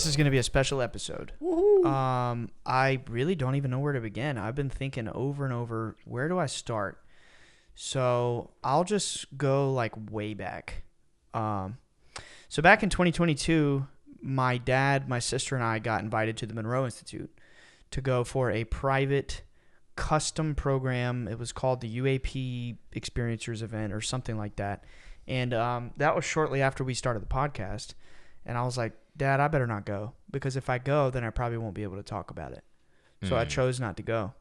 This is going to be a special episode. Woohoo. I really don't even know where to begin. I've been thinking over and over, where do I start? So I'll just go like way back. So back in 2022, my dad, my sister, and I got invited to the Monroe Institute to go for a private custom program. It was called the UAP Experiencers event or something like that. And that was shortly after we started the podcast. And I was like, Dad, I better not go, because if I go, then I probably won't be able to talk about it. So I chose not to go.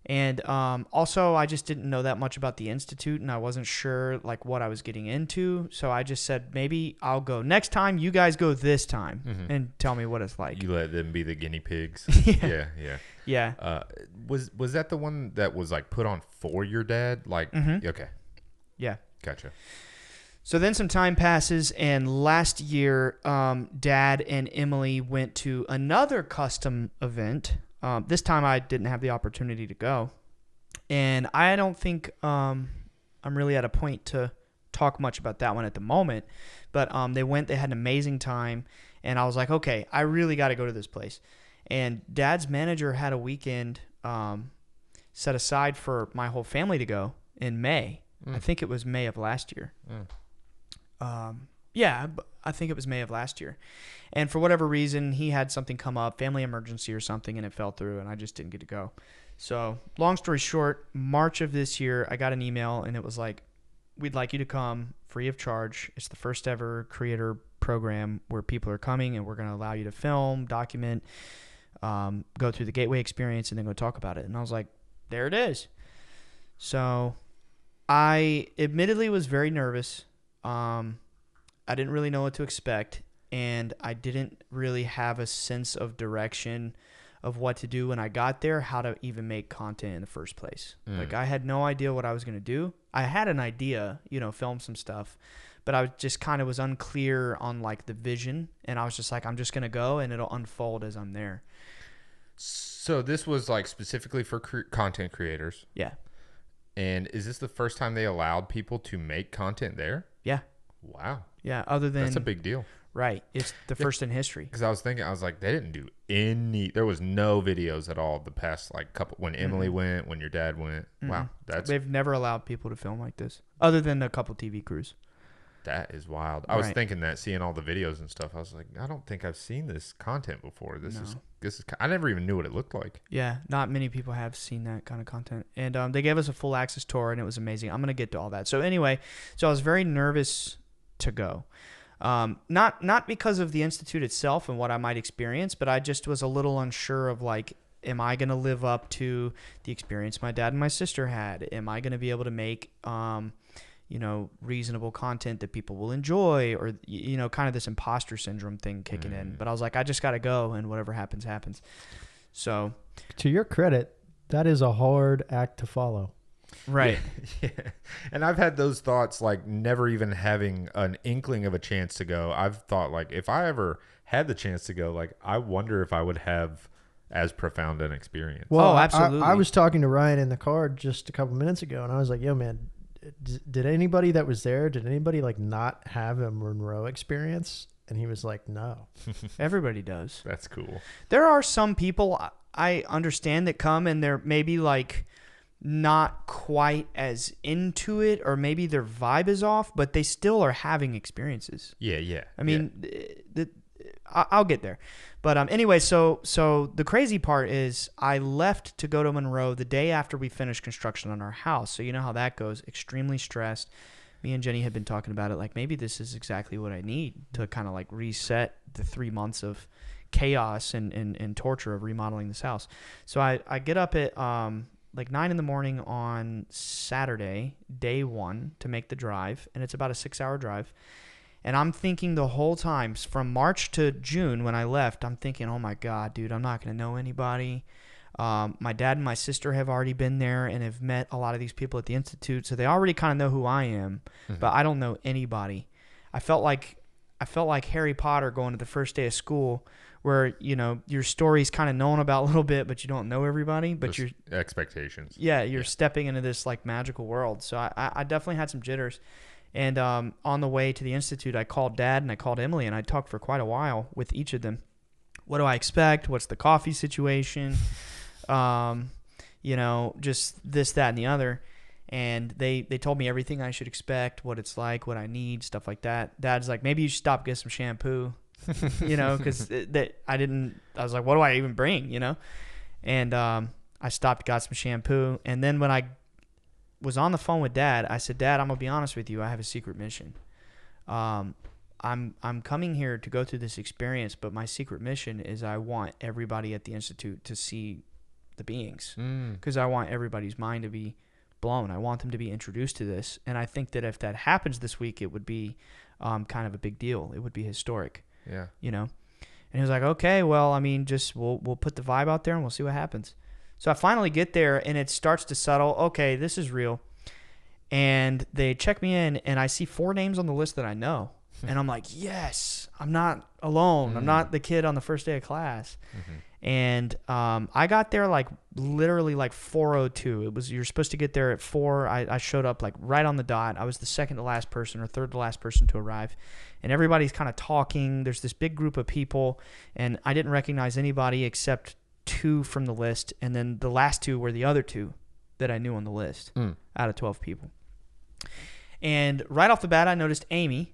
And also, I just didn't know that much about the Institute, and I wasn't sure like what I was getting into. So I just said, maybe I'll go next time. You guys go this time and tell me what it's like. You let them be the guinea pigs. Yeah. Was that the one that was like put on for your dad? Like, okay. Yeah. Gotcha. So then some time passes, and last year, Dad and Emily went to another custom event. This time I didn't have the opportunity to go. And I don't think I'm really at a point to talk much about that one at the moment. But they went, they had an amazing time. And I was like, okay, I really got to go to this place. And Dad's manager had a weekend set aside for my whole family to go in May. I think it was May of last year. I think it was May of last year. And for whatever reason, he had something come up, family emergency or something, and it fell through, and I just didn't get to go. So long story short, March of this year, I got an email, and it was like, we'd like you to come free of charge. It's the first ever creator program where people are coming, and we're going to allow you to film, document, go through the gateway experience, and then go talk about it. And I was like, there it is. So I admittedly was very nervous. I didn't really know what to expect, and I didn't really have a sense of direction of what to do when I got there, how to even make content in the first place. Like, I had no idea what I was going to do. I had an idea, film some stuff, but I just kind of was unclear on like the vision, and I was just like, I'm just going to go and it'll unfold as I'm there. So this was like specifically for content creators. Yeah. And is this the first time they allowed people to make content there? Yeah. Wow. Yeah, other than... That's a big deal. Right. It's the first in history. Because I was like, they didn't do any... There was no videos at all the past, like, couple... When Emily went, when your dad went. Wow. They've never allowed people to film like this, other than a couple TV crews. That is wild. I was thinking that, seeing all the videos and stuff, I was like, I don't think I've seen this content before. This is... I never even knew what it looked like. Yeah, not many people have seen that kind of content. And they gave us a full access tour, and it was amazing. I'm going to get to all that. So anyway, I was very nervous to go. Not because of the Institute itself and what I might experience, but I just was a little unsure of like, am I going to live up to the experience my dad and my sister had? Am I going to be able to make, reasonable content that people will enjoy, or, kind of this impostor syndrome thing kicking in. But I was like, I just got to go, and whatever happens, happens. So to your credit, that is a hard act to follow. Right. Yeah. And I've had those thoughts, like never even having an inkling of a chance to go. I've thought like, if I ever had the chance to go, like, I wonder if I would have as profound an experience. Well, absolutely. I was talking to Ryan in the car just a couple minutes ago, and I was like, yo, man, did anybody that was there, did anybody like not have a Monroe experience? And he was like, no. Everybody does. That's cool. There are some people I understand that come, and they're maybe like not quite as into it, or maybe their vibe is off, but they still are having experiences. Yeah. I mean, I'll get there. But anyway, so the crazy part is I left to go to Monroe the day after we finished construction on our house. So you know how that goes. Extremely stressed. Me and Jenny had been talking about it. Like, maybe this is exactly what I need to kind of like reset the 3 months of chaos and torture of remodeling this house. So I get up at like 9 a.m. on Saturday, day one, to make the drive. And it's about a 6-hour drive. And I'm thinking the whole time, from March to June when I left, I'm thinking, oh my God, dude, I'm not going to know anybody. My dad and my sister have already been there and have met a lot of these people at the Institute. So they already kind of know who I am, but I don't know anybody. I felt like Harry Potter going to the first day of school, where, your story's kind of known about a little bit, but you don't know everybody, but those expectations. Yeah. You're stepping into this like magical world. So I definitely had some jitters. And on the way to the Institute, I called Dad and I called Emily, and I talked for quite a while with each of them. what do I expect? What's the coffee situation? Just this, that, and the other. And they told me everything I should expect, what it's like, what I need, stuff like that. Dad's like, maybe you should stop, get some shampoo, because I was like, what do I even bring, And I stopped, got some shampoo. And then when I was on the phone with Dad, I said, Dad, I'm going to be honest with you. I have a secret mission. I'm coming here to go through this experience, but my secret mission is I want everybody at the Institute to see the beings, because I want everybody's mind to be blown. I want them to be introduced to this. And I think that if that happens this week, it would be kind of a big deal. It would be historic. Yeah. And he was like, okay, well, I mean, just we'll put the vibe out there and we'll see what happens. So I finally get there and it starts to settle. Okay, this is real. And they check me in and I see 4 names on the list that I know. And I'm like, yes, I'm not alone. I'm not the kid on the first day of class. And I got there literally 4:02. You're supposed to get there at 4. I showed up right on the dot. I was the second to last person or third to last person to arrive. And everybody's kind of talking. There's this big group of people. And I didn't recognize anybody except 2 from the list. And then the last 2 were the other 2 that I knew on the list out of 12 people. And right off the bat, I noticed Amy.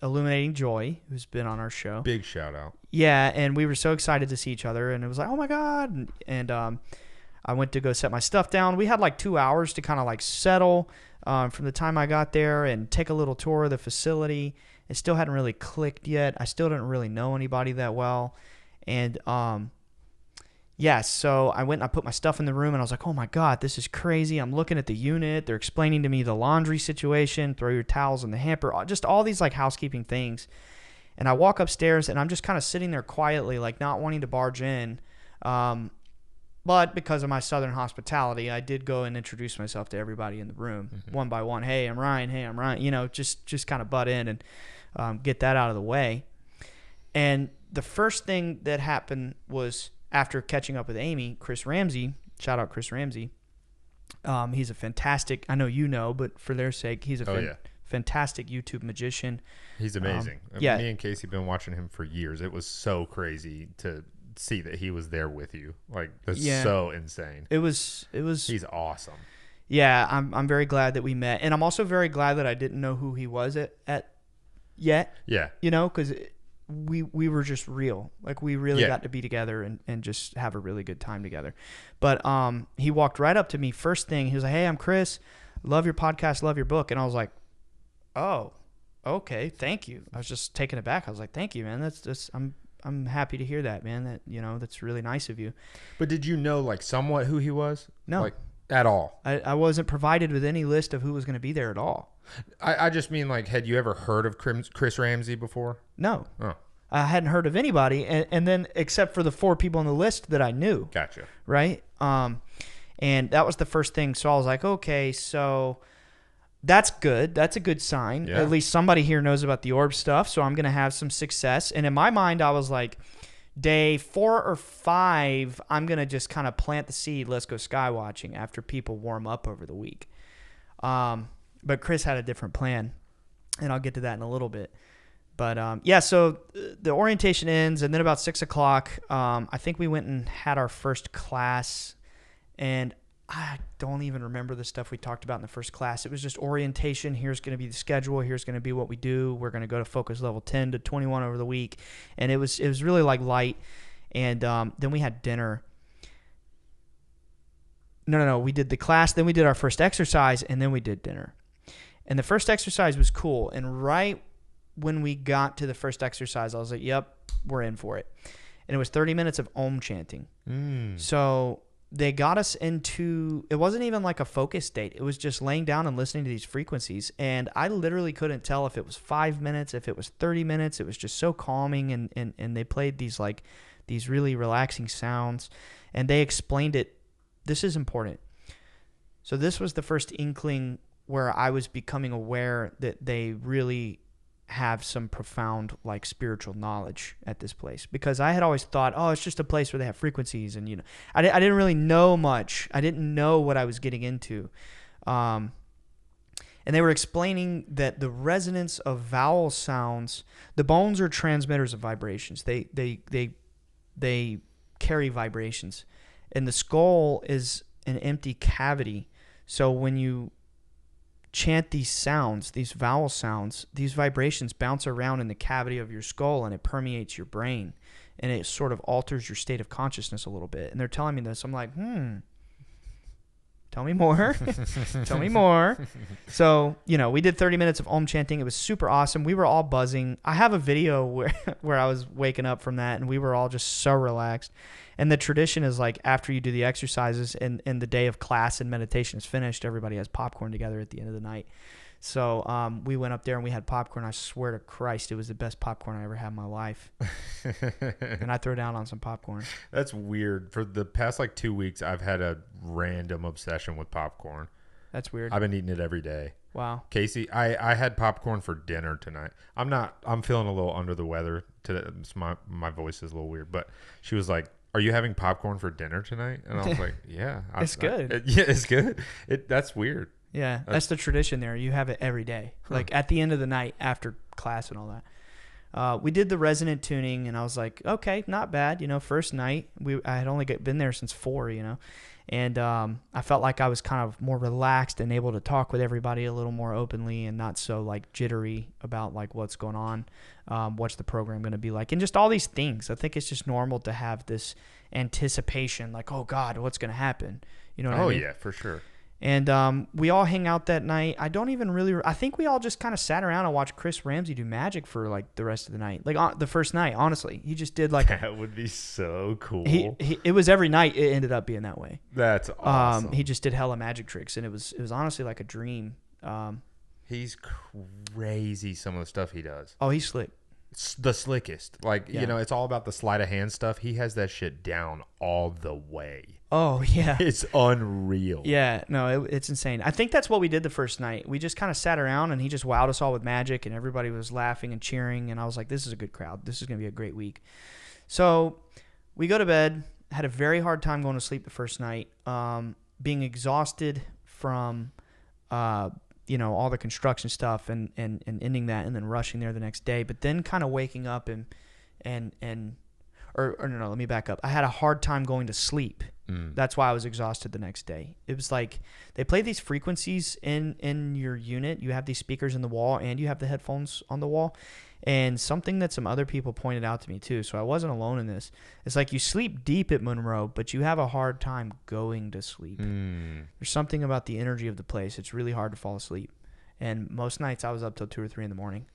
Illuminating Joy, who's been on our show. Big shout out. Yeah, and we were so excited to see each other, and it was like, oh my God. And I went to go set my stuff down. We had 2 hours to kind of settle from the time I got there and take a little tour of the facility. It still hadn't really clicked yet. I still didn't really know anybody that well. And so I went and I put my stuff in the room and I was like, oh my God, this is crazy. I'm looking at the unit. They're explaining to me the laundry situation, throw your towels in the hamper, just all these housekeeping things. And I walk upstairs and I'm just kind of sitting there quietly, not wanting to barge in. But because of my Southern hospitality, I did go and introduce myself to everybody in the room one by one. Hey, I'm Ryan. Hey, I'm Ryan. Just kind of butt in and get that out of the way. And the first thing that happened was, after catching up with Amy, Chris Ramsey, shout out Chris Ramsey. He's a fantastic, I know you know, but for their sake, he's a fantastic YouTube magician. He's amazing. Yeah. Me and Casey have been watching him for years. It was so crazy to see that he was there with you. That's so insane. It was. He's awesome. Yeah, I'm very glad that we met. And I'm also very glad that I didn't know who he was at yet. Yeah. Because we were just real. We really got to be together and just have a really good time together. But he walked right up to me first thing. He was like, hey, I'm Chris. Love your podcast, love your book. And I was like, oh, okay, thank you. I was just taken aback. I was like, thank you, man. That's I'm happy to hear that, man. That that's really nice of you. But did you know somewhat who he was? No. At all? I wasn't provided with any list of who was going to be there at all. I just mean had you ever heard of Chris Ramsey before? No. Oh. I hadn't heard of anybody, and then except for the 4 people on the list that I knew. Gotcha. Right? And that was the first thing. So I was like, okay, so that's good. That's a good sign. Yeah. At least somebody here knows about the orb stuff, so I'm going to have some success. And in my mind, I was like, day 4 or 5, I'm going to just kind of plant the seed, let's go sky watching after people warm up over the week. But Chris had a different plan, and I'll get to that in a little bit. But so the orientation ends, and then about 6 o'clock, I think we went and had our first class, and I don't even remember the stuff we talked about in the first class. It was just orientation. Here's going to be the schedule. Here's going to be what we do. We're going to go to focus level 10 to 21 over the week, and it was really light. And then we had dinner. No. We did the class, then we did our first exercise, and then we did dinner. And the first exercise was cool. And right when we got to the first exercise, I was like, yep, we're in for it. And it was 30 minutes of Om chanting. So they got us into, it wasn't even like a focus state. It was just laying down and listening to these frequencies. And I literally couldn't tell if it was 5 minutes, if it was 30 minutes. It was just so calming. And they played these really relaxing sounds. And they explained it. This is important. So this was the first inkling where I was becoming aware that they really have some profound spiritual knowledge at this place, because I had always thought, oh, it's just a place where they have frequencies, and I didn't really know much. I didn't know what I was getting into, and And they were explaining that the resonance of vowel sounds, the bones are transmitters of vibrations. They carry vibrations. And the skull is an empty cavity. So when you chant these sounds, these vowel sounds, these vibrations bounce around in the cavity of your skull and it permeates your brain. And it sort of alters your state of consciousness a little bit. And they're telling me this. I'm like, tell me more. Tell me more. So, we did 30 minutes of Om chanting. It was super awesome. We were all buzzing. I have a video where I was waking up from that, and we were all just so relaxed. And the tradition is like after you do the exercises and the day of class and meditation is finished, everybody has popcorn together at the end of the night. So we went up there and we had popcorn. I swear to Christ, it was the best popcorn I ever had in my life. And I throw down on some popcorn. That's weird. For the past 2 weeks, I've had a random obsession with popcorn. That's weird. I've been eating it every day. Wow. Casey, I had popcorn for dinner tonight. I'm feeling a little under the weather today. My voice is a little weird, but she was like, "Are you having popcorn for dinner tonight?" And I was like, "Yeah." It's good. It's good. That's weird. Yeah, that's the tradition there. You have it every day, like at the end of the night after class and all that. We did the resonant tuning, and I was like, okay, not bad. First night, I had only been there since 4, and I felt like I was kind of more relaxed and able to talk with everybody a little more openly and not so jittery about what's going on, what's the program going to be like, and just all these things. I think it's just normal to have this anticipation, oh God, what's going to happen? You know what I mean? Oh yeah, for sure. And we all hang out that night. I think we all just kind of sat around and watched Chris Ramsey do magic for the rest of the night. The first night, honestly. He just did that would be so cool. It was every night it ended up being that way. That's awesome. He just did hella magic tricks, and it was honestly like a dream. He's crazy, some of the stuff he does. Oh, he's slick. The slickest. It's all about the sleight of hand stuff. He has that shit down all the way. Oh, yeah. It's unreal. Yeah, no, it's insane. I think that's what we did the first night. We just kind of sat around, and he just wowed us all with magic, and everybody was laughing and cheering, and I was like, this is a good crowd. This is going to be a great week. So we go to bed, had a very hard time going to sleep the first night, being exhausted from all the construction stuff and ending that and then rushing there the next day, but then kind of waking up no, let me back up. I had a hard time going to sleep. That's why I was exhausted the next day. It was like they play these frequencies in your unit. You have these speakers in the wall and you have the headphones on the wall. And something that some other people pointed out to me too, so I wasn't alone in this. It's like you sleep deep at Monroe, but you have a hard time going to sleep. There's something about the energy of the place. It's really hard to fall asleep. And most nights I was up till 2 or 3 in the morning.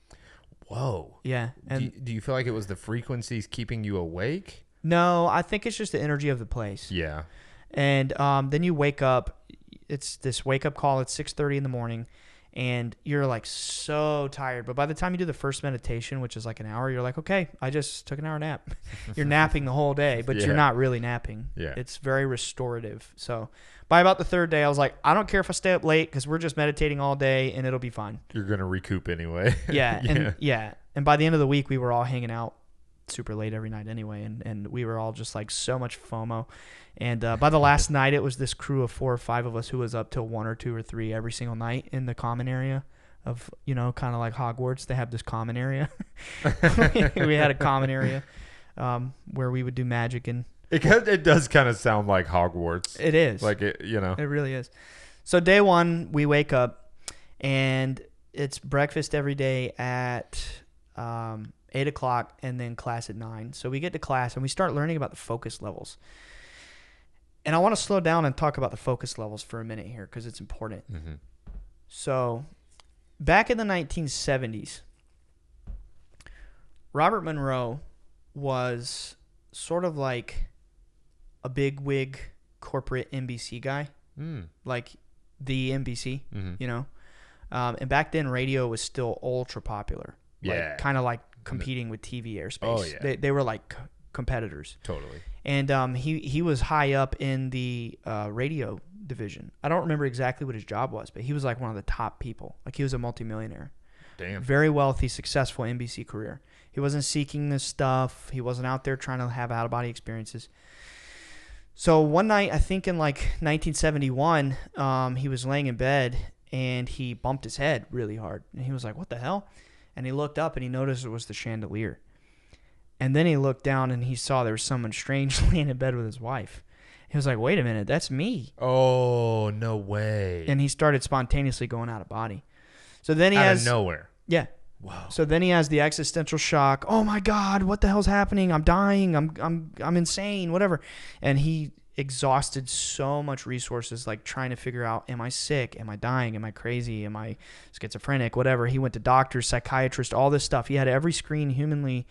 Whoa. Yeah. And do you feel like it was the frequencies keeping you awake? No, I think it's just the energy of the place. Yeah. And then you wake up. It's this wake-up call at 6:30 in the morning, and you're so tired. But by the time you do the first meditation, which is an hour, you're like, okay, I just took an hour nap. You're napping the whole day, but you're not really napping. Yeah. It's very restorative. So by about the 3rd day, I was like, I don't care if I stay up late because we're just meditating all day, and it'll be fine. You're going to recoup anyway. Yeah. And by the end of the week, we were all hanging out super late every night anyway, and we were all just so much FOMO. And by the last night, it was this crew of 4 or 5 of us who was up till 1 or 2 or 3 every single night in the common area of, kind of like Hogwarts. They have this common area. We had a common area where we would do magic, and it does kind of sound like Hogwarts. It is. It really is. So day 1, we wake up, and it's breakfast every day at 8 o'clock, and then class at 9. So we get to class, and we start learning about the focus levels. And I want to slow down and talk about the focus levels for a minute here because it's important. Mm-hmm. So back in the 1970s, Robert Monroe was sort of like a bigwig corporate NBC guy, like the NBC, and back then radio was still ultra popular. Yeah. Kind of like competing with TV airspace. Oh, yeah. They were like competitors. Totally. And he was high up in the radio division. I don't remember exactly what his job was, but he was one of the top people. He was a multimillionaire. Damn. Very wealthy, successful NBC career. He wasn't seeking this stuff. He wasn't out there trying to have out-of-body experiences. So one night, I think in 1971, he was laying in bed, and he bumped his head really hard. And he was like, what the hell? And he looked up and he noticed it was the chandelier. And then he looked down and he saw there was someone strange laying in bed with his wife. He was like, wait a minute, that's me. Oh, no way. And he started spontaneously going out of body. So then he out has of nowhere. Yeah. Wow. So then he has the existential shock. Oh my God, what the hell's happening? I'm dying. I'm insane, whatever. And he exhausted so much resources, like trying to figure out, am I sick? Am I dying? Am I crazy? Am I schizophrenic? Whatever. He went to doctors, psychiatrists, all this stuff. He had every screen humanly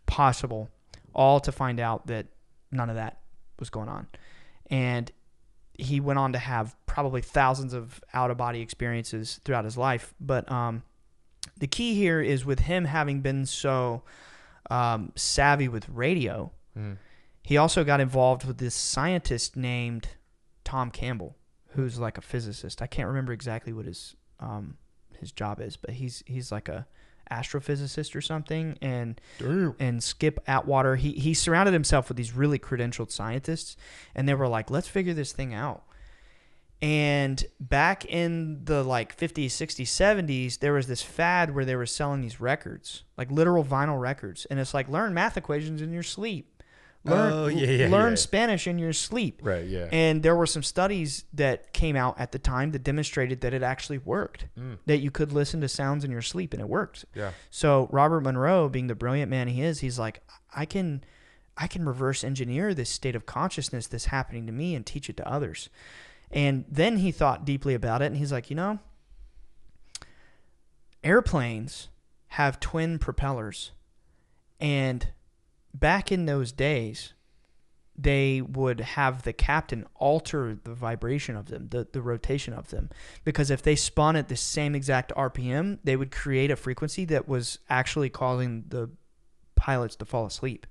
possible, all to find out that none of that was going on. And he went on to have probably thousands of out-of-body experiences throughout his life. But the key here is with him having been so savvy with radio, he also got involved with this scientist named Tom Campbell, who's like a physicist. I can't remember exactly what his job is, but he's like a astrophysicist or something. And Skip Atwater, he surrounded himself with these really credentialed scientists, and they were like, let's figure this thing out. And back in the like 50s, 60s, 70s, there was this fad where they were selling these records, like literal vinyl records. And it's like, learn math equations in your sleep. Learn Spanish in your sleep. Right, yeah. And there were some studies that came out at the time that demonstrated that it actually worked, that you could listen to sounds in your sleep, and it worked. Yeah. So Robert Monroe, being the brilliant man he is, he's like, I can reverse engineer this state of consciousness that's happening to me and teach it to others. And then he thought deeply about it, and he's like, airplanes have twin propellers. And back in those days, they would have the captain alter the vibration of them, the rotation of them. Because if they spun at the same exact RPM, they would create a frequency that was actually causing the pilots to fall asleep.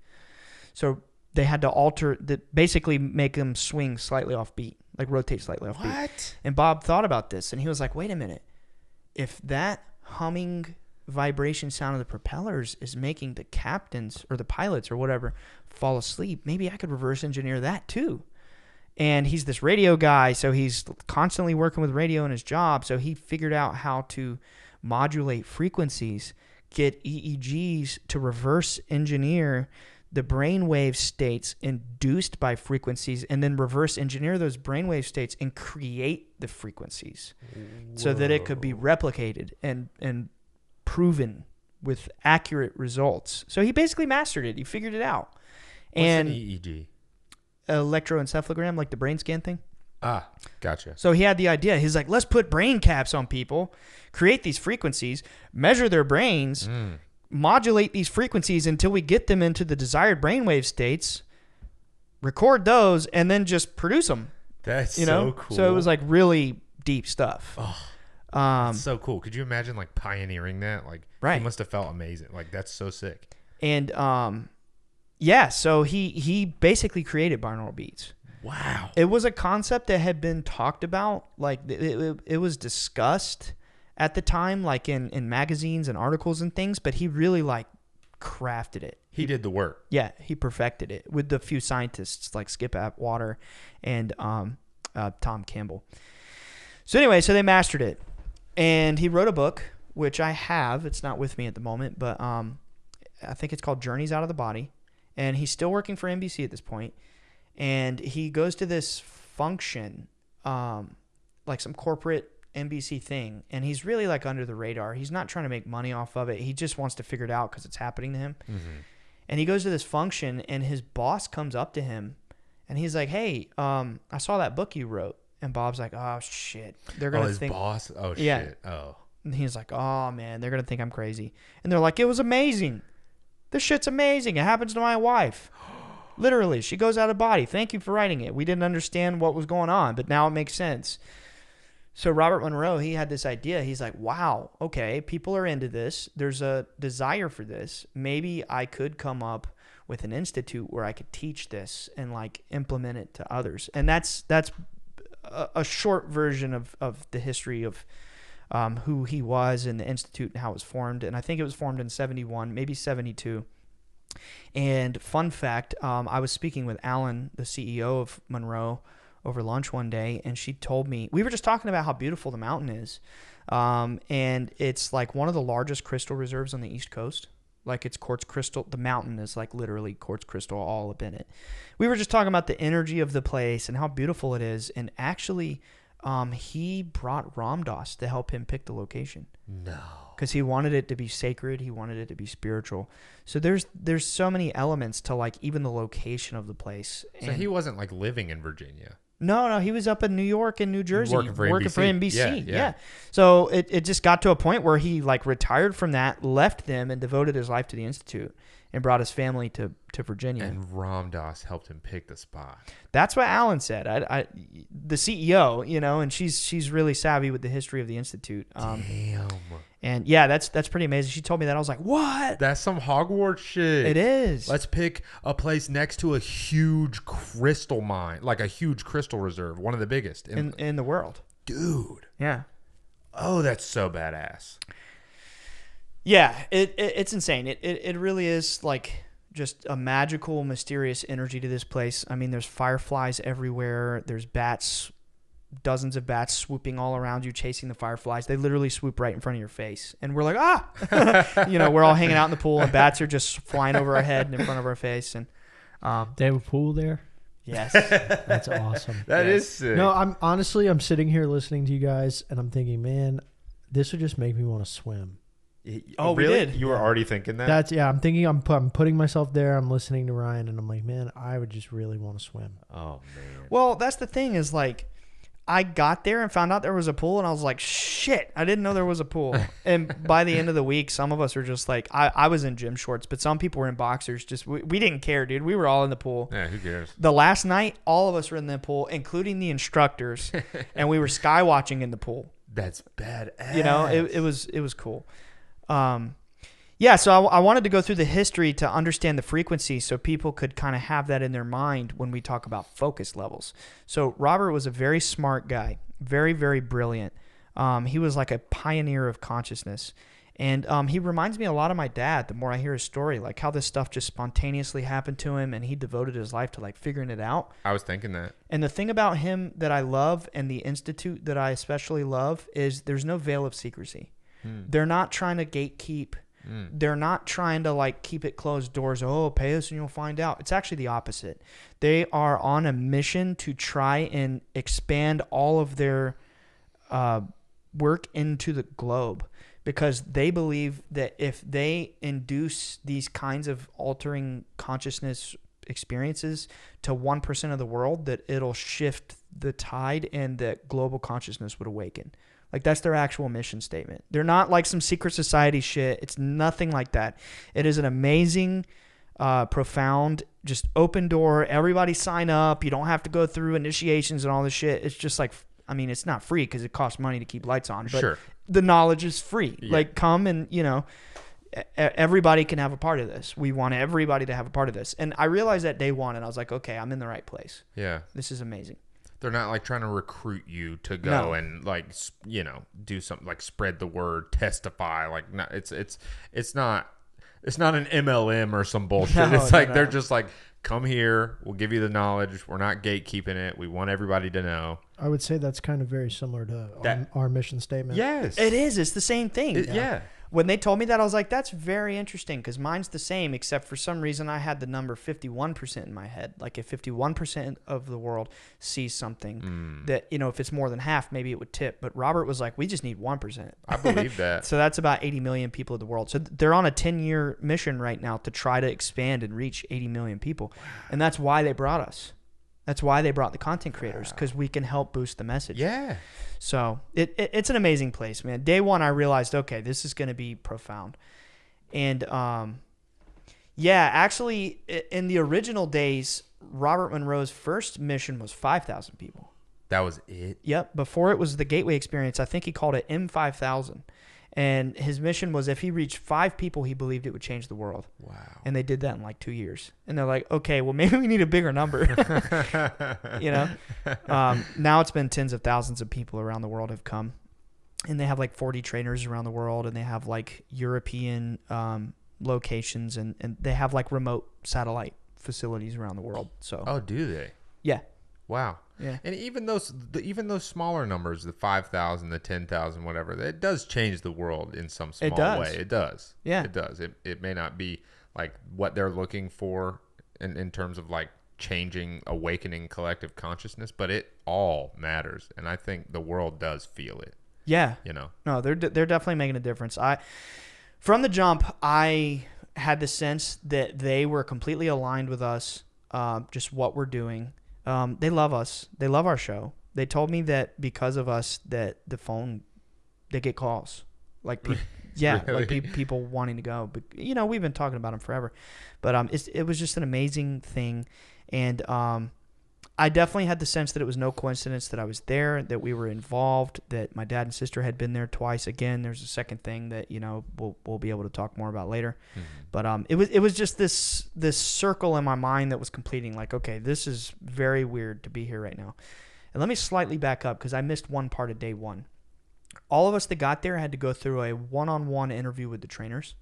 So they had to alter, basically make them swing slightly off beat. Like rotate slightly off beat. What? And Bob thought about this, and he was like, wait a minute. If that humming vibration sound of the propellers is making the captains or the pilots or whatever fall asleep, maybe I could reverse engineer that too. And he's this radio guy, so he's constantly working with radio in his job. So he figured out how to modulate frequencies, get EEGs to reverse engineer the brainwave states induced by frequencies, and then reverse engineer those brainwave states and create the frequencies. Whoa. So that it could be replicated and proven with accurate results. So he basically mastered it. He figured it out. What's and an EEG? Electroencephalogram, like the brain scan thing. Ah, gotcha. So he had the idea. He's like, let's put brain caps on people, create these frequencies, measure their brains, modulate these frequencies until we get them into the desired brainwave states, record those, and then just produce them. That's so cool. So it was like really deep stuff. Oh, that's so cool. Could you imagine like pioneering that? Like, right. It must have felt amazing. Like, that's so sick. And yeah, so he basically created binaural beats. Wow. It was a concept that had been talked about. Like it was discussed at the time, like in magazines and articles and things, but he really like crafted it. He did the work. Yeah, he perfected it with the few scientists like Skip Atwater and Tom Campbell. So anyway, so they mastered it. And he wrote a book, which I have. It's not with me at the moment, but I think it's called Journeys Out of the Body. And he's still working for NBC at this point. And he goes to this function, like some corporate NBC thing, and he's really like under the radar. He's not trying to make money off of it. He just wants to figure it out because it's happening to him. Mm-hmm. And he goes to this function, and his boss comes up to him, and he's like, "Hey, I saw that book you wrote." And Bob's like, "Oh shit, they're gonna his think." Boss? Oh yeah. Shit. Oh. And he's like, "Oh man, they're gonna think I'm crazy." And they're like, "It was amazing. This shit's amazing. It happens to my wife." Literally, she goes out of body. Thank you for writing it. We didn't understand what was going on, but now it makes sense. So Robert Monroe, he had this idea. He's like, wow, okay, people are into this. There's a desire for this. Maybe I could come up with an institute where I could teach this and like implement it to others. And that's a short version of the history of who he was and the institute and how it was formed. And I think it was formed in 71, maybe 72. And fun fact, I was speaking with Alan, the CEO of Monroe, over lunch one day, and she told me, we were just talking about how beautiful the mountain is. And it's like one of the largest crystal reserves on the East Coast. Like it's quartz crystal. The mountain is like literally quartz crystal all up in it. We were just talking about the energy of the place and how beautiful it is. And actually, he brought Ram Dass to help him pick the location. No. Because he wanted it to be sacred. He wanted it to be spiritual. So there's so many elements to like even the location of the place. So he wasn't like living in Virginia. No, he was up in New York and New Jersey Working for NBC. Yeah. Yeah. So it just got to a point where he like retired from that, left them, and devoted his life to the Institute and brought his family to Virginia. And Ram Dass helped him pick the spot. That's what Alan said. The CEO, you know, and she's really savvy with the history of the Institute. Damn. And yeah, that's pretty amazing. She told me that. I was like, what? That's some Hogwarts shit. It is. Let's pick a place next to a huge crystal mine, like a huge crystal reserve, one of the biggest in the world. Dude. Yeah. Oh, that's so badass. Yeah, it's insane. It really is like just a magical, mysterious energy to this place. I mean, there's fireflies everywhere. There's bats, dozens of bats swooping all around you, chasing the fireflies. They literally swoop right in front of your face. And we're like, you know, we're all hanging out in the pool and bats are just flying over our head and in front of our face. And they have a pool there? Yes. That's awesome. That is sick. No, I'm sitting here listening to you guys and I'm thinking, man, this would just make me want to swim. Oh, really? we did. You were already thinking that? I'm thinking I'm putting myself there. I'm listening to Ryan and I'm like, man, I would just really want to swim. Oh, man. Well, that's the thing is like, I got there and found out there was a pool and I was like, shit, I didn't know there was a pool. And by the end of the week, some of us were just like, I was in gym shorts, but some people were in boxers. Just, we didn't care, dude. We were all in the pool. Yeah, who cares? The last night, all of us were in the pool, including the instructors, and we were sky watching in the pool. That's badass. You know, it was cool. Yeah, so I wanted to go through the history to understand the frequency so people could kind of have that in their mind when we talk about focus levels. So Robert was a very smart guy, very, very brilliant. He was like a pioneer of consciousness. And he reminds me a lot of my dad the more I hear his story, like how this stuff just spontaneously happened to him and he devoted his life to like figuring it out. I was thinking that. And the thing about him that I love and the Institute that I especially love is there's no veil of secrecy. They're not trying to gatekeep. They're not trying to like keep it closed doors. Oh, pay us and you'll find out. It's actually the opposite. They are on a mission to try and expand all of their work into the globe because they believe that if they induce these kinds of altering consciousness experiences to 1% of the world, that it'll shift the tide and that global consciousness would awaken. Like that's their actual mission statement. They're not like some secret society shit. It's nothing like that. It is an amazing, profound, just open door. Everybody sign up. You don't have to go through initiations and all this shit. It's just like, I mean, it's not free because it costs money to keep lights on. But sure. The knowledge is free. Yeah. Like come and, you know, everybody can have a part of this. We want everybody to have a part of this. And I realized that day one and I was like, okay, I'm in the right place. Yeah. This is amazing. They're not like trying to recruit you to go and like, you know, do something like spread the word, testify. Like, no, it's not an MLM or some bullshit. No, it's like, no. they're just like, come here. We'll give you the knowledge. We're not gatekeeping it. We want everybody to know. I would say that's kind of very similar to our mission statement. Yes. It is. It's the same thing. Yeah. When they told me that, I was like, that's very interesting because mine's the same, except for some reason I had the number 51% in my head. Like if 51% of the world sees something that, you know, if it's more than half, maybe it would tip. But Robert was like, we just need 1%. I believe that. So that's about 80 million people in the world. So they're on a 10-year mission right now to try to expand and reach 80 million people. And that's why they brought us. That's why they brought the content creators, because we can help boost the message. Yeah. So it's an amazing place, man. Day one, I realized, okay, this is going to be profound. And yeah, actually, in the original days, Robert Monroe's first mission was 5,000 people. That was it? Yep. Before it was the Gateway Experience, I think he called it M5000. And his mission was if he reached 5 people, he believed it would change the world. Wow. And they did that in like 2 years. And they're like, okay, well, maybe we need a bigger number. You know? Now it's been tens of thousands of people around the world have come. And they have like 40 trainers around the world. And they have like European locations. And they have like remote satellite facilities around the world. So Oh, do they? yeah. Wow. Yeah. And even those smaller numbers, the 5,000, the 10,000, whatever, it does change the world in some small way. It does. Yeah. It does. It may not be like what they're looking for in terms of like changing, awakening collective consciousness, but it all matters. And I think the world does feel it. Yeah. You know. No, they're definitely making a difference. From the jump, I had the sense that they were completely aligned with us, just what we're doing. They love us. They love our show. They told me that because of us, that the phone, they get calls. Like, yeah, Really? like people wanting to go. But, you know, we've been talking about them forever. But it was just an amazing thing. And I definitely had the sense that it was no coincidence that I was there, that we were involved, that my dad and sister had been there twice. Again, there's a second thing that, you know, we'll be able to talk more about later. Mm-hmm. But it was just this circle in my mind that was completing, like, okay, this is very weird to be here right now. And let me slightly back up because I missed one part of day one. All of us that got there had to go through a one-on-one interview with the trainers.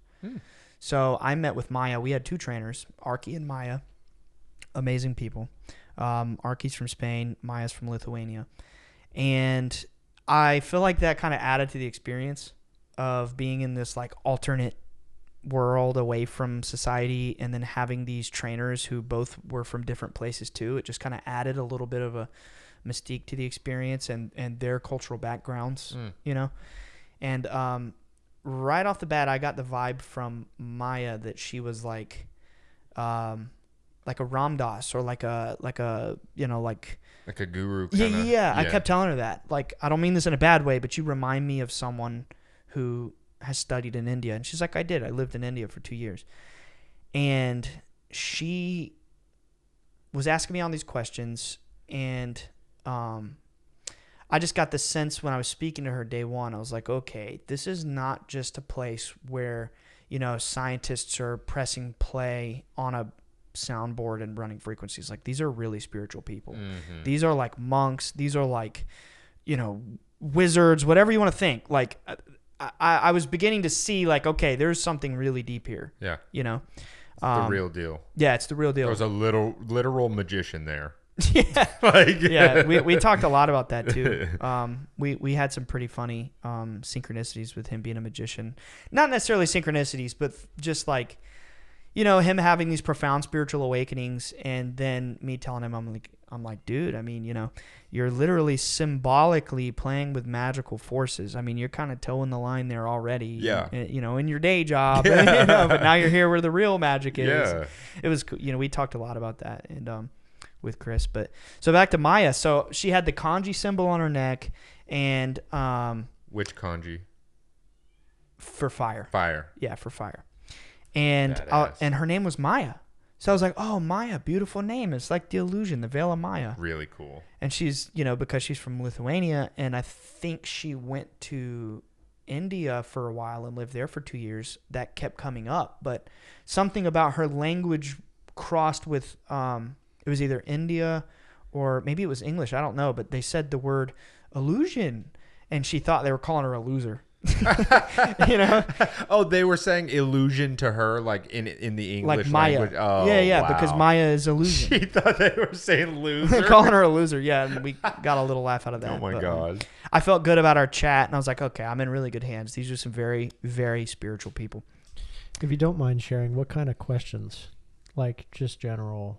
So I met with Maya. We had two trainers, Arki and Maya. Amazing people. Arki's from Spain, Maya's from Lithuania. And I feel like that kind of added to the experience of being in this like alternate world away from society, and then having these trainers who both were from different places too. It just kind of added a little bit of a mystique to the experience and their cultural backgrounds, you know? And right off the bat, I got the vibe from Maya that she was like a Ram Dass or like a you know, like a guru kind of. Yeah, I kept telling her that. Like, I don't mean this in a bad way, but you remind me of someone who has studied in India. And she's like, I did. I lived in India for 2 years. And she was asking me all these questions, and I just got the sense when I was speaking to her day one, I was like, okay, this is not just a place where, you know, scientists are pressing play on a soundboard and running frequencies. Like, these are really spiritual people. Mm-hmm. These are like monks. These are like, you know, wizards, whatever you want to think. Like, I was beginning to see like, okay, there's something really deep here. Yeah. You know, the real deal. Yeah, it's the real deal. There's a literal magician there. Yeah. Yeah. We talked a lot about that too. We had some pretty funny synchronicities with him being a magician. Not necessarily synchronicities, but just like, you know, him having these profound spiritual awakenings, and then me telling him, I'm like, dude, I mean, you know, you're literally symbolically playing with magical forces. I mean, you're kind of towing the line there already. Yeah. You know, in your day job, you know, but now you're here where the real magic is. Yeah. It was, you know, we talked a lot about that and with Chris. But so back to Maya. So she had the kanji symbol on her neck, and which kanji? For fire. Fire. Yeah, for fire. And her name was Maya. So I was like, oh, Maya, beautiful name. It's like the illusion, the veil of Maya. Really cool. And she's, you know, because she's from Lithuania, and I think she went to India for a while and lived there for 2 years. That kept coming up. But something about her language crossed with, it was either India or maybe it was English. I don't know. But they said the word illusion, and she thought they were calling her a loser. You know? Oh, they were saying illusion to her, like in the English like Maya. language. Oh, yeah, wow. Because Maya is illusion. She thought they were saying loser. Calling her a loser, yeah, and we got a little laugh out of that. Oh my God. I felt good about our chat, and I was like, okay, I'm in really good hands. These are some very, very spiritual people. If you don't mind sharing, what kind of questions? Like, just general.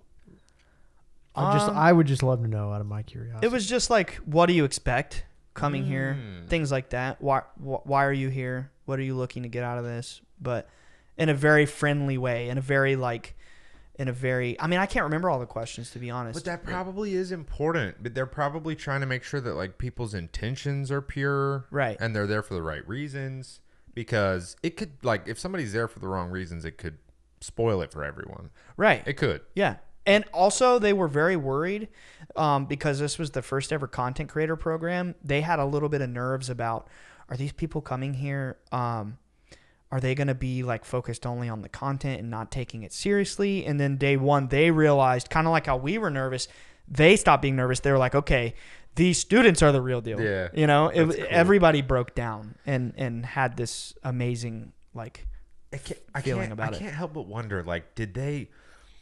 I would just love to know out of my curiosity. It was just like, what do you expect coming here? Things like that. Why are you here? What are you looking to get out of this? But in a very friendly way, I mean, I can't remember all the questions, to be honest. But that probably is important. But they're probably trying to make sure that like people's intentions are pure. Right. And they're there for the right reasons. Because it could, like, if somebody's there for the wrong reasons, it could spoil it for everyone. Right. It could. Yeah. And also, they were very worried because this was the first ever content creator program. They had a little bit of nerves about, are these people coming here? Are they going to be like focused only on the content and not taking it seriously? And then day one, they realized, kind of like how we were nervous, they stopped being nervous. They were like, okay, these students are the real deal. Yeah. You know, cool. Everybody broke down and had this amazing like feeling about it. I can't help but wonder, like, did they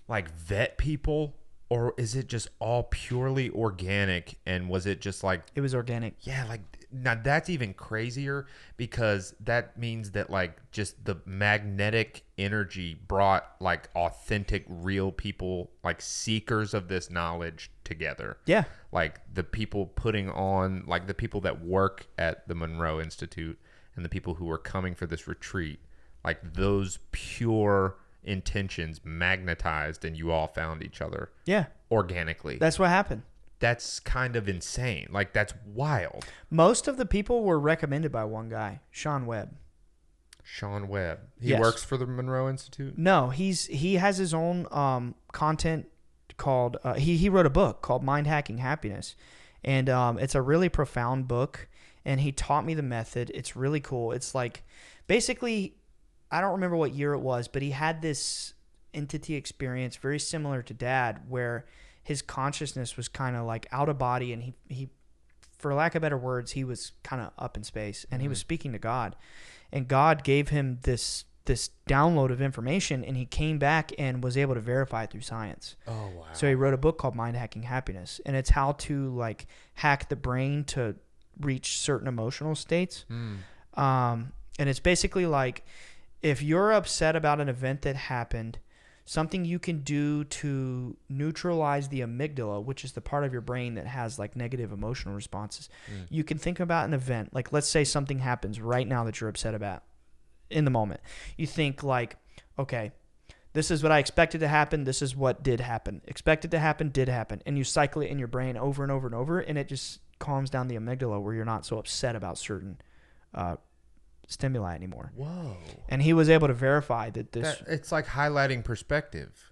like vet people Or is it just all purely organic? And was it just like, It was organic. yeah, like now that's even crazier because that means that like just the magnetic energy brought like authentic, real people, like seekers of this knowledge together. Yeah. Like the people putting on, like the people that work at the Monroe Institute and the people who were coming for this retreat, like those pure intentions magnetized and you all found each other Yeah. organically. That's what happened. That's kind of insane. Like that's wild. Most of the people were recommended by one guy, Shawn Webb. Shawn Webb. He Yes. works for the Monroe Institute? No, he has his own content called he wrote a book called Mind Hacking Happiness, and it's a really profound book. And he taught me the method. It's really cool. It's like basically, I don't remember what year it was, but he had this entity experience very similar to Dad, where his consciousness was kind of like out of body, and he, for lack of better words, he was kind of up in space, and he was speaking to God, and God gave him this download of information, and he came back and was able to verify it through science. Oh, wow. So he wrote a book called Mind Hacking Happiness, and it's how to like hack the brain to reach certain emotional states. And it's basically like, if you're upset about an event that happened, something you can do to neutralize the amygdala, which is the part of your brain that has like negative emotional responses. You can think about an event, like let's say something happens right now that you're upset about in the moment. You think like, okay, this is what I expected to happen. This is what did happen. Expected to happen, did happen. And you cycle it in your brain over and over and over, and it just calms down the amygdala where you're not so upset about certain stimuli anymore. Whoa. And he was able to verify that this. It's like highlighting perspective.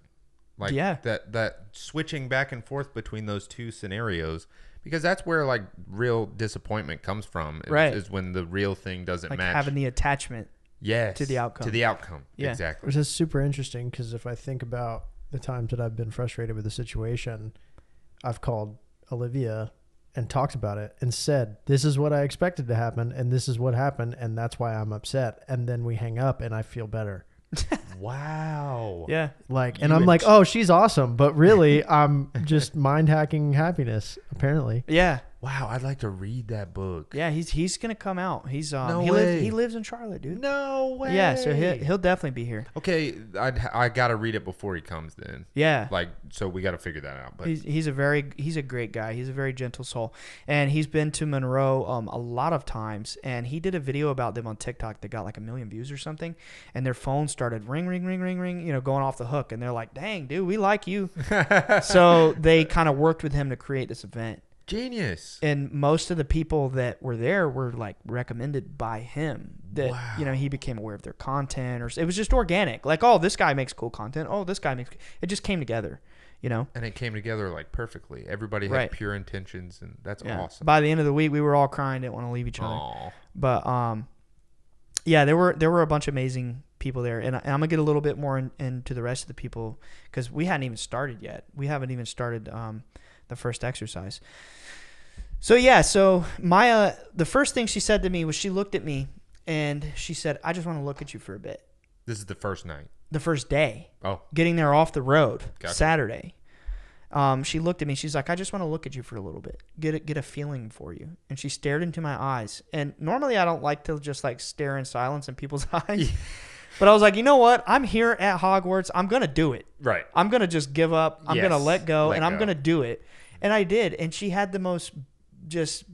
Like Yeah. that switching back and forth between those two scenarios, because that's where like real disappointment comes from. Right. Is when the real thing doesn't like match. having the attachment. Yes. to the outcome. To the outcome. Yeah. Exactly. Which is super interesting because if I think about the times that I've been frustrated with a situation, I've called Olivia and talked about it and said, this is what I expected to happen and this is what happened and that's why I'm upset. And then we hang up and I feel better. Wow. Yeah. Like, and You I'm like, oh, she's awesome. But really, I'm just mind hacking happiness, apparently. Yeah. Wow. I'd like to read that book. Yeah. He's gonna come out. He's No he way. lives in Charlotte, dude. No way. Yeah. So he'll definitely be here. Okay. I got to read it before he comes then. Yeah. Like, so we got to figure that out. But He's a great guy. He's a very gentle soul, and he's been to Monroe a lot of times. And he did a video about them on TikTok that got like 1 million views or something. And their phone started ring, ring, ring, ring, ring. You know, going off the hook. And they're like, "Dang, dude, we like you." So they kind of worked with him to create this event. genius. And most of the people that were there were like recommended by him. That Wow. you know, he became aware of their content, or it was just organic. Like, oh, this guy makes cool content. Oh, this guy makes. It just came together. You know. And it came together like perfectly. Everybody had Right. pure intentions, and that's Yeah. awesome. By the end of the week, we were all crying, didn't want to leave each other. Aw. But yeah, there were a bunch of amazing people there, and I'm gonna get a little bit more into the rest of the people because we hadn't even started yet. We haven't even started the first exercise. So yeah, so Maya, the first thing she said to me was she looked at me and she said, "I just want to look at you for a bit." This is the first night. The first day, Oh, getting there off the road, Gotcha. Saturday. She looked at me. She's like, "I just want to look at you for a little bit, get a feeling for you." And she stared into my eyes. And normally I don't like to just like stare in silence in people's eyes. But I was like, you know what? I'm here at Hogwarts. I'm going to do it. right. I'm going to just give up. I'm going to Yes, let go, let and I'm go. going to do it. And I did. And she had the most just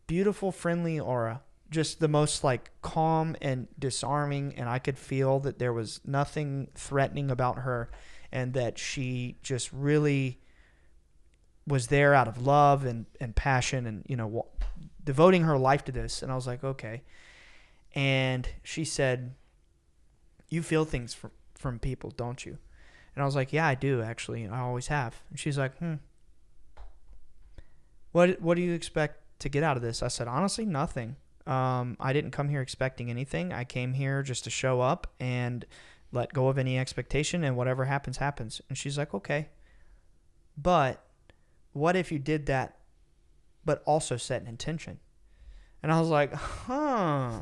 beautiful, friendly aura. Just the most like calm and disarming. And I could feel that there was nothing threatening about her, and that she just really was there out of love and passion and, you know, devoting her life to this. And I was like, okay. And she said, "You feel things from people, don't you?" And I was like, "Yeah, I do, actually. I always have." And she's like, What do you expect to get out of this? I said, "Honestly, nothing. I didn't come here expecting anything. I came here just to show up and let go of any expectation, and whatever happens, happens." And she's like, "Okay. But what if you did that, but also set an intention?" And I was like, huh,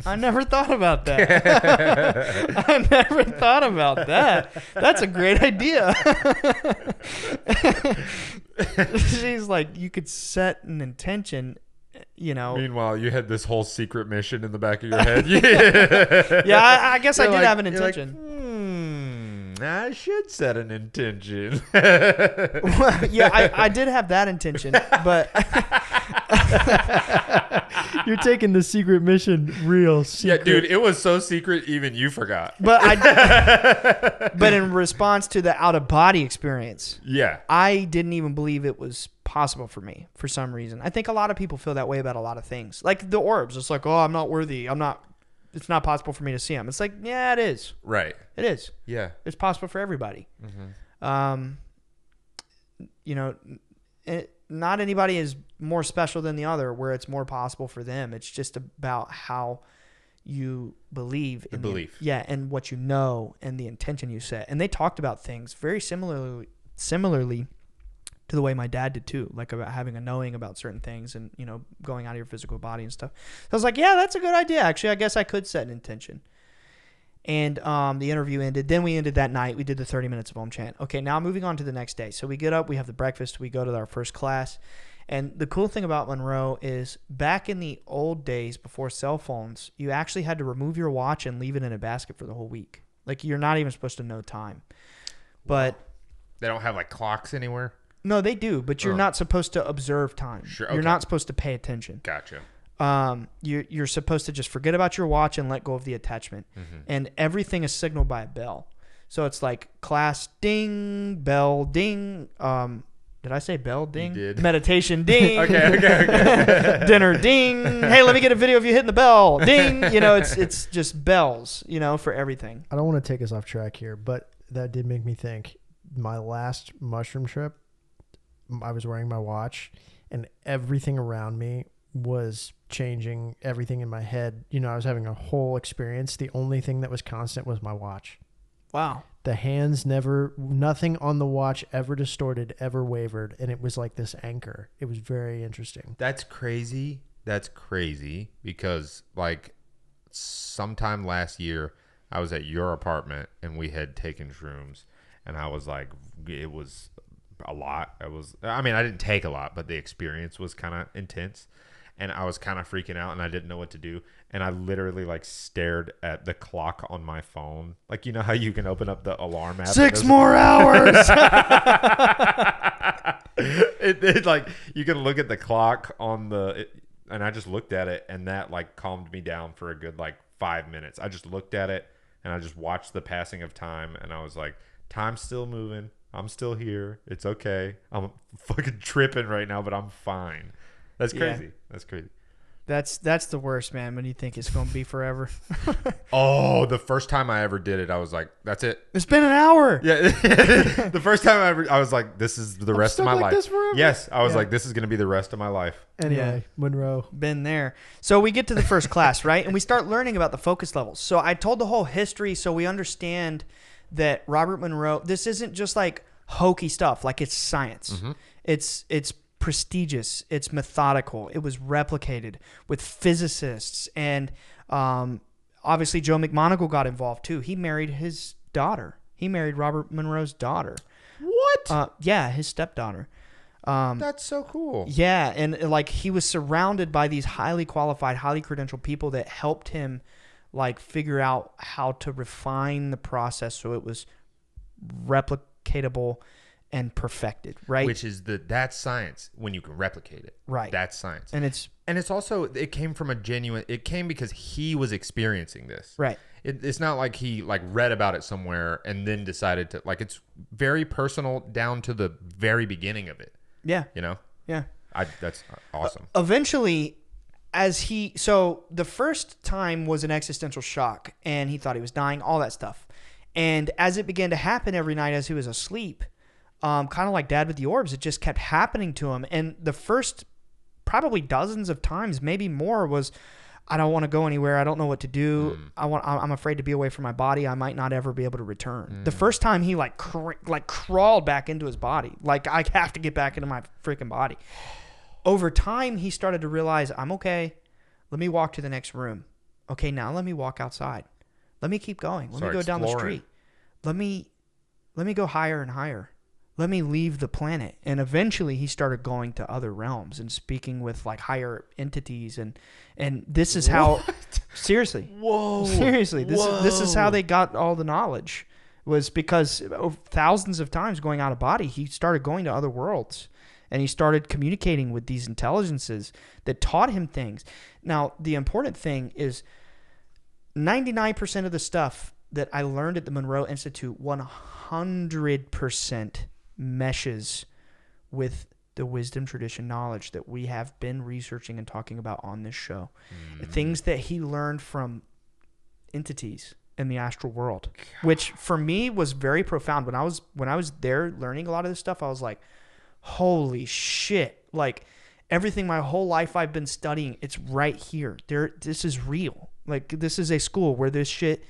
I never thought about that. I never thought about that. That's a great idea. She's like, you could set an intention, you know. Meanwhile, you had this whole secret mission in the back of your head. Yeah, Yeah, I guess I did have an you're like, intention. I should set an intention. Yeah, I did have that intention, but You're taking the secret mission real secret. Yeah, dude, it was so secret, even you forgot. but in response to the out of body experience, Yeah. I didn't even believe it was possible for me for some reason. I think a lot of people feel that way about a lot of things, like the orbs. It's like, oh, I'm not worthy. It's not possible for me to see them. It's like, yeah, it is. Right. It is. Yeah. It's possible for everybody. Mm-hmm. You know, not anybody is more special than the other where it's more possible for them. It's just about how you believe in belief. Yeah, and what you know and the intention you set. And they talked about things very similarly to the way my dad did too, like about having a knowing about certain things and, you know, going out of your physical body and stuff. So I was like, yeah, that's a good idea. Actually, I guess I could set an intention. And the interview ended. Then we ended that night. We did the 30 minutes of Om Chant. Okay, now moving on to the next day. So we get up, we have the breakfast, we go to our first class. And the cool thing about Monroe is back in the old days before cell phones, you actually had to remove your watch and leave it in a basket for the whole week. Like, you're not even supposed to know time. But They don't have like clocks anywhere? no, they do, but you're not supposed to observe time. Sure, You're okay. not supposed to pay attention. Gotcha. You're supposed to just forget about your watch and let go of the attachment. And everything is signaled by a bell. So it's like class ding, bell ding. Did I say bell ding? You did. Meditation ding. Okay. Dinner ding. Hey, let me get a video of you hitting the bell. Ding. You know, it's just bells, you know, for everything. I don't want to take us off track here, but that did make me think. My last mushroom trip, I was wearing my watch, and everything around me was changing. Everything in my head, you know, I was having a whole experience. The only thing that was constant was my watch. Wow. The hands nothing on the watch ever distorted, ever wavered, and it was like this anchor. It was very interesting. That's crazy. That's crazy because like sometime last year I was at your apartment and we had taken shrooms and I was like, it was a lot. I didn't take a lot, but the experience was kind of intense and I was kind of freaking out and I didn't know what to do. And I literally like stared at the clock on my phone. Like, you know how you can open up the alarm app? 6 more hours. it like you can look at the clock on and I just looked at it and that like calmed me down for a good like 5 minutes. I just looked at it and I just watched the passing of time and I was like, time's still moving. I'm still here. It's okay. I'm fucking tripping right now, but I'm fine. That's crazy. Yeah. That's crazy. That's the worst, man, when you think it's going to be forever. Oh, the first time I ever did it, I was like, that's it. It's been an hour. Yeah. The first time I was like, this is the rest of my life. Yes. I was like, this is going to be the rest of my life. Anyway, Monroe. Been there. So we get to the first class, right? And we start learning about the focus levels. So I told the whole history so we understand that Robert Monroe, this isn't just like hokey stuff. Like, it's science. Mm-hmm. It's prestigious. It's methodical. It was replicated with physicists. And obviously Joe McMoneagle got involved too. He married his daughter. He married Robert Monroe's daughter. What? Yeah, his stepdaughter. That's so cool. Yeah, and like he was surrounded by these highly qualified, highly credentialed people that helped him like figure out how to refine the process so it was replicatable and perfected, right? Which is that's science when you can replicate it. Right. That's science. And it's also, it came from it came because he was experiencing this. Right. It's not like he like read about it somewhere and then decided to, like, it's very personal down to the very beginning of it. Yeah. You know? Yeah. That's awesome. Eventually, so the first time was an existential shock and he thought he was dying, all that stuff. And as it began to happen every night as he was asleep, kind of like Dad with the orbs, it just kept happening to him. And the first probably dozens of times, maybe more, was, I don't want to go anywhere. I don't know what to do. I'm afraid to be away from my body. I might not ever be able to return. The first time he like crawled back into his body. Like, I have to get back into my freaking body. Over time, he started to realize, I'm okay. Let me walk to the next room. Okay, now let me walk outside. Let me keep going. Let me Start go down the exploring. street. Let me go higher and higher. Let me leave the planet. And eventually he started going to other realms and speaking with like higher entities, and this is how seriously. Whoa. Seriously, this is how they got all the knowledge, was because thousands of times going out of body, he started going to other worlds and he started communicating with these intelligences that taught him things. Now, the important thing is 99% of the stuff that I learned at the Monroe Institute 100% meshes with the wisdom tradition knowledge that we have been researching and talking about on this show. Things that he learned from entities in the astral world, which for me was very profound. When I was there learning a lot of this stuff, I was like, holy shit, like everything my whole life I've been studying, it's right here. This is real. Like, this is a school where this shit,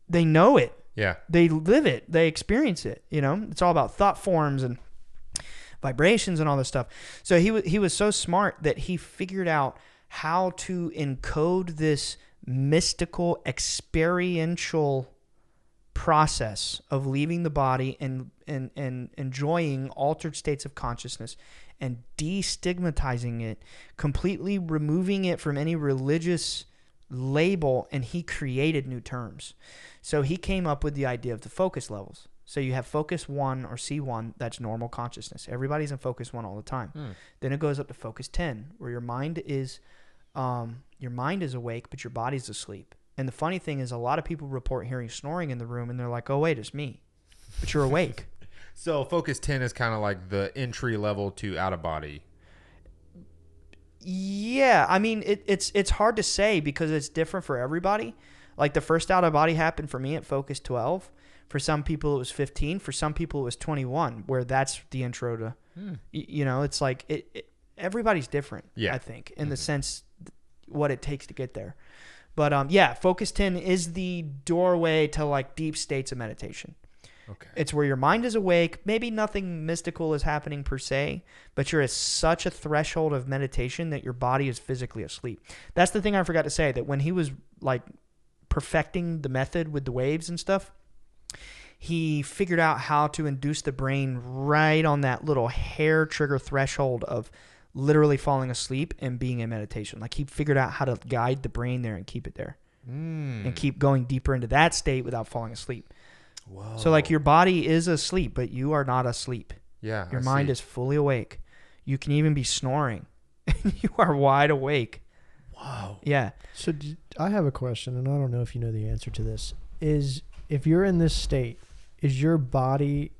they know it. Yeah. They live it. They experience it. You know, it's all about thought forms and vibrations and all this stuff. So he was so smart that he figured out how to encode this mystical, experiential process of leaving the body and enjoying altered states of consciousness and destigmatizing it, completely removing it from any religious label, and he created new terms. So he came up with the idea of the focus levels. So you have focus 1 or C1, that's normal consciousness. Everybody's in focus 1 all the time. Then it goes up to focus 10, where your mind is awake, but your body's asleep. And the funny thing is, a lot of people report hearing snoring in the room, and they're like, oh, wait, it's me. But you're awake. So focus 10 is kind of like the entry level to out of body. Yeah, I mean, it's hard to say because it's different for everybody. Like, the first out of body happened for me at focus 12. For some people it was 15. For some people it was 21, where that's the intro to, you know, it's like everybody's different, I think, in the sense what it takes to get there. But yeah, focus 10 is the doorway to like deep states of meditation. Okay. It's where your mind is awake. Maybe nothing mystical is happening per se, but you're at such a threshold of meditation that your body is physically asleep. That's the thing I forgot to say, that when he was like perfecting the method with the waves and stuff, he figured out how to induce the brain right on that little hair trigger threshold of literally falling asleep and being in meditation. Like, he figured out how to guide the brain there and keep it there and keep going deeper into that state without falling asleep. Whoa. So like, your body is asleep, but you are not asleep. Yeah. Your mind is fully awake. You can even be snoring and you are wide awake. Wow. Yeah. So I have a question, and I don't know if you know the answer to this. Is if you're in this state, is your body,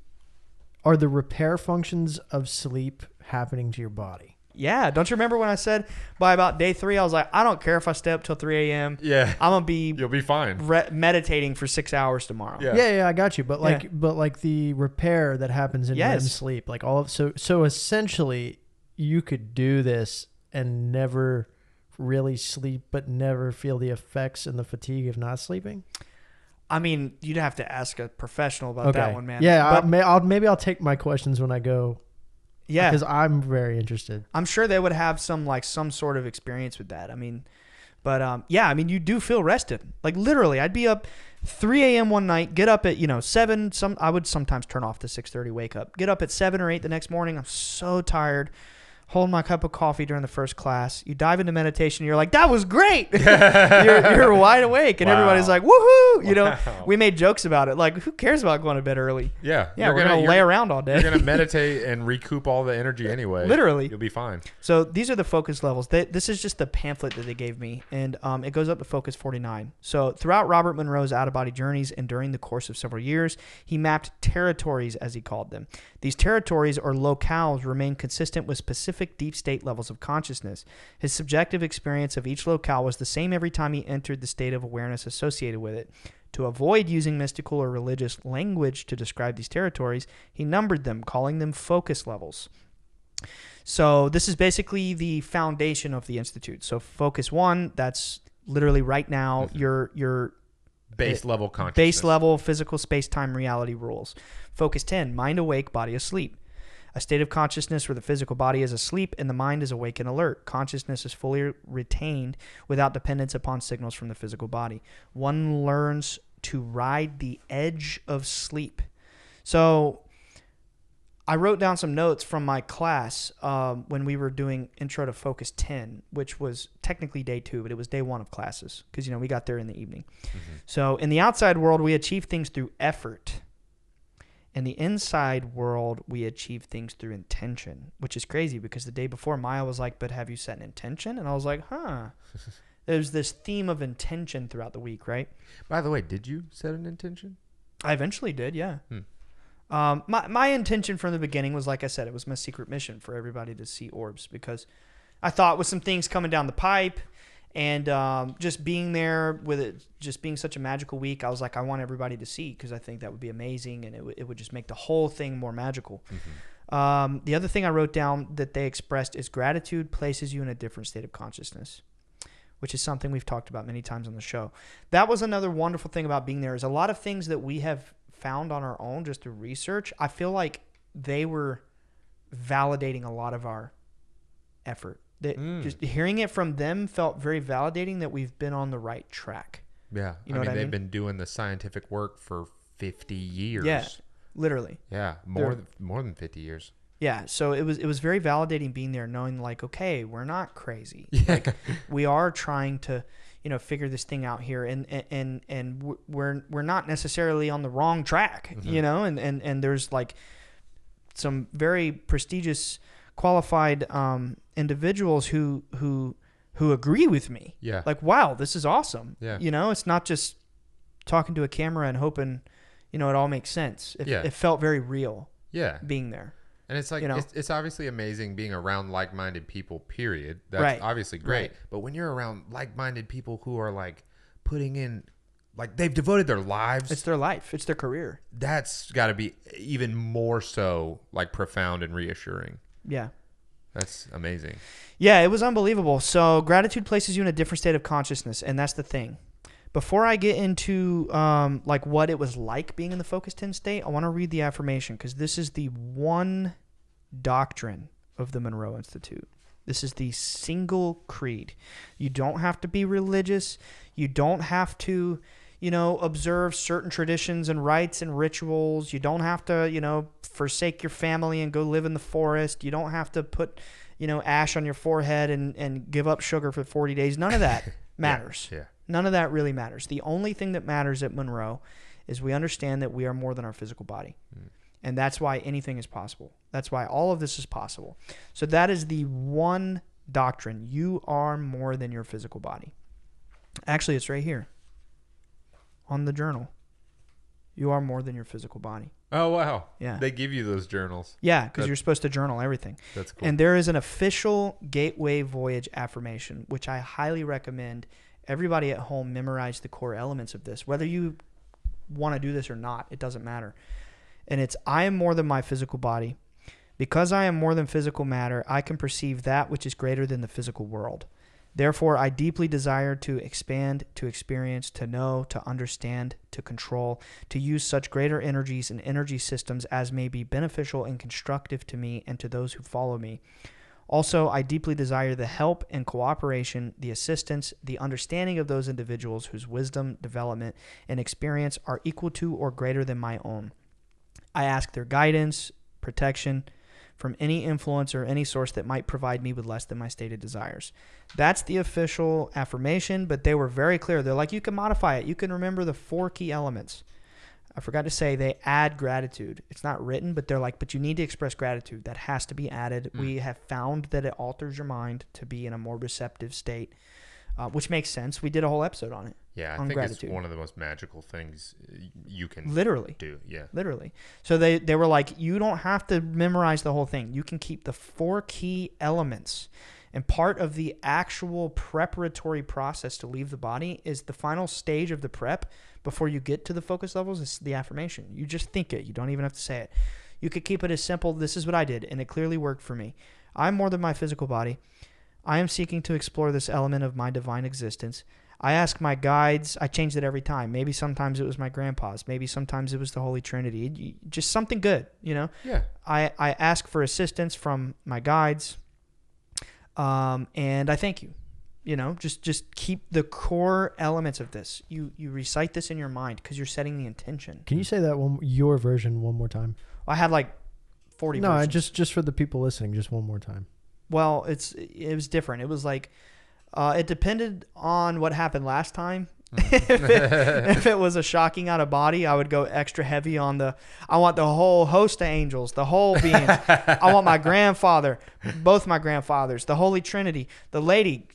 are the repair functions of sleep happening to your body? Yeah. Don't you remember when I said by about day 3, I was like, I don't care if I stay up till 3 a.m. Yeah. I'm going to be You'll be fine. meditating for 6 hours tomorrow. Yeah. Yeah, I got you. But like the repair that happens in REM sleep, like all of, so essentially you could do this and never really sleep, but never feel the effects and the fatigue of not sleeping. I mean, you'd have to ask a professional about that one, man. Yeah. But Maybe I'll take my questions when I go. yeah, Because I'm very interested. I'm sure they would have some sort of experience with that. I mean, but yeah, I mean, you do feel rested. Like, literally, I'd be up 3 a.m. one night, get up at 7. I would sometimes turn off the 6:30 wake up. Get up at 7 or 8 the next morning. I'm so tired. Hold my cup of coffee during the first class. You dive into meditation. You're like, that was great. you're wide awake, and everybody's like, woohoo! You know, we made jokes about it. Like, who cares about going to bed early? Yeah. Yeah, we're gonna lay around all day. You're gonna meditate and recoup all the energy anyway. Literally, you'll be fine. So these are the focus levels. This is just the pamphlet that they gave me, and it goes up to focus 49. So throughout Robert Monroe's out-of-body journeys and during the course of several years, he mapped territories, as he called them. These territories or locales remain consistent with specific deep state levels of consciousness. His subjective experience of each locale was the same every time he entered the state of awareness associated with it. To avoid using mystical or religious language to describe these territories, he numbered them, calling them focus levels. So this is basically the foundation of the Institute. So focus 1, that's literally right now your Base level consciousness. Base level physical space-time reality rules. Focus 10, mind awake, body asleep. A state of consciousness where the physical body is asleep and the mind is awake and alert. Consciousness is fully retained without dependence upon signals from the physical body. One learns to ride the edge of sleep. So I wrote down some notes from my class when we were doing Intro to Focus 10, which was technically day 2, but it was day 1 of classes because, you know, we got there in the evening. Mm-hmm. So in the outside world, we achieve things through effort. In the inside world, we achieve things through intention, which is crazy because the day before, Maya was like, but have you set an intention? And I was like, There's this theme of intention throughout the week, right? By the way, did you set an intention? I eventually did, yeah. My intention from the beginning was, like I said, it was my secret mission for everybody to see orbs because I thought with some things coming down the pipe and just being there with it, just being such a magical week, I was like, I want everybody to see because I think that would be amazing and it would just make the whole thing more magical. Mm-hmm. The other thing I wrote down that they expressed is gratitude places you in a different state of consciousness, which is something we've talked about many times on the show. That was another wonderful thing about being there is a lot of things that we have found on our own just through research. I feel like they were validating a lot of our effort. Just hearing it from them felt very validating that we've been on the right track. Yeah. You know they've been doing the scientific work for 50 years. Yeah, literally. Yeah, more than 50 years. Yeah, so it was very validating being there, knowing like, okay, we're not crazy. Yeah. Like, we are trying to, you know, figure this thing out here, and we're not necessarily on the wrong track, mm-hmm. you know, and there's like some very prestigious, qualified individuals who agree with me. Yeah, like, wow, this is awesome. Yeah, you know, it's not just talking to a camera and hoping, you know, it all makes sense. It felt very real. Yeah, being there. And it's like, you know, it's obviously amazing being around like-minded people, period. That's right. obviously great. Right. But when you're around like-minded people who are like putting in, like they've devoted their lives. It's their life. It's their career. That's got to be even more so like profound and reassuring. Yeah. That's amazing. Yeah, it was unbelievable. So gratitude places you in a different state of consciousness. And that's the thing. Before I get into like what it was like being in the Focus 10 state, I want to read the affirmation because this is the one doctrine of the Monroe Institute. This is the single creed. You don't have to be religious. You don't have to, you know, observe certain traditions and rites and rituals. You don't have to, you know, forsake your family and go live in the forest. You don't have to put, you know, ash on your forehead and give up sugar for 40 days. None of that matters. Yeah. None of that really matters. The only thing that matters at Monroe is we understand that we are more than our physical body. And that's why anything is possible. That's why all of this is possible. So that is the one doctrine. You are more than your physical body. Actually, it's right here on the journal. You are more than your physical body. Oh, wow. Yeah. They give you those journals. Yeah, because you're supposed to journal everything. That's cool. And there is an official Gateway Voyage affirmation, which I highly recommend everybody at home memorize the core elements of this. Whether you want to do this or not, it doesn't matter. And it's, I am more than my physical body. Because I am more than physical matter, I can perceive that which is greater than the physical world. Therefore, I deeply desire to expand, to experience, to know, to understand, to control, to use such greater energies and energy systems as may be beneficial and constructive to me and to those who follow me. Also, I deeply desire the help and cooperation, the assistance, the understanding of those individuals whose wisdom, development, and experience are equal to or greater than my own. I ask their guidance, protection from any influence or any source that might provide me with less than my stated desires. That's the official affirmation, but they were very clear. They're like, you can modify it. You can remember the 4 key elements. I forgot to say they add gratitude. It's not written, but they're like, but you need to express gratitude. That has to be added. We have found that it alters your mind to be in a more receptive state, which makes sense. We did a whole episode on it. Yeah, I think gratitude. It's one of the most magical things you can do. Yeah, literally. So they were like, you don't have to memorize the whole thing. You can keep the 4 key elements. And part of the actual preparatory process to leave the body is the final stage of the prep before you get to the focus levels is the affirmation. You just think it. You don't even have to say it. You could keep it as simple. This is what I did, and it clearly worked for me. I'm more than my physical body. I am seeking to explore this element of my divine existence. I ask my guides. I changed it every time. Maybe sometimes it was my grandpa's. Maybe sometimes it was the Holy Trinity. Just something good, you know? Yeah. I ask for assistance from my guides, and I thank you. You know, just keep the core elements of this. You recite this in your mind because you're setting the intention. Can you say that your version one more time? I had like 40 No, versions. just for the people listening, just one more time. Well, it was different. It was like it depended on what happened last time. If it was a shocking out of body, I would go extra heavy on I want the whole host of angels, the whole beings. I want my grandfather, both my grandfathers, the Holy Trinity, the lady,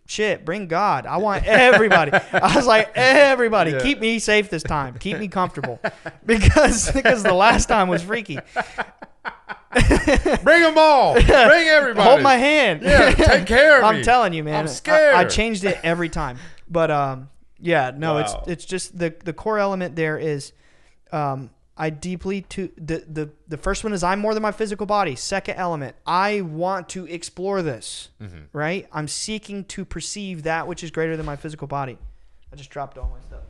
bring God. I want everybody. I was like, everybody, keep me safe this time. Keep me comfortable. Because the last time was freaky. Bring them all. Bring everybody. Hold my hand. Yeah, take care of me. I'm telling you, man. I'm scared. I changed it every time. But yeah, no, Wow. it's just the core element there is I deeply the first one is I'm more than my physical body. Second element, I want to explore this. Right? I'm seeking to perceive that which is greater than my physical body. I just dropped all my stuff.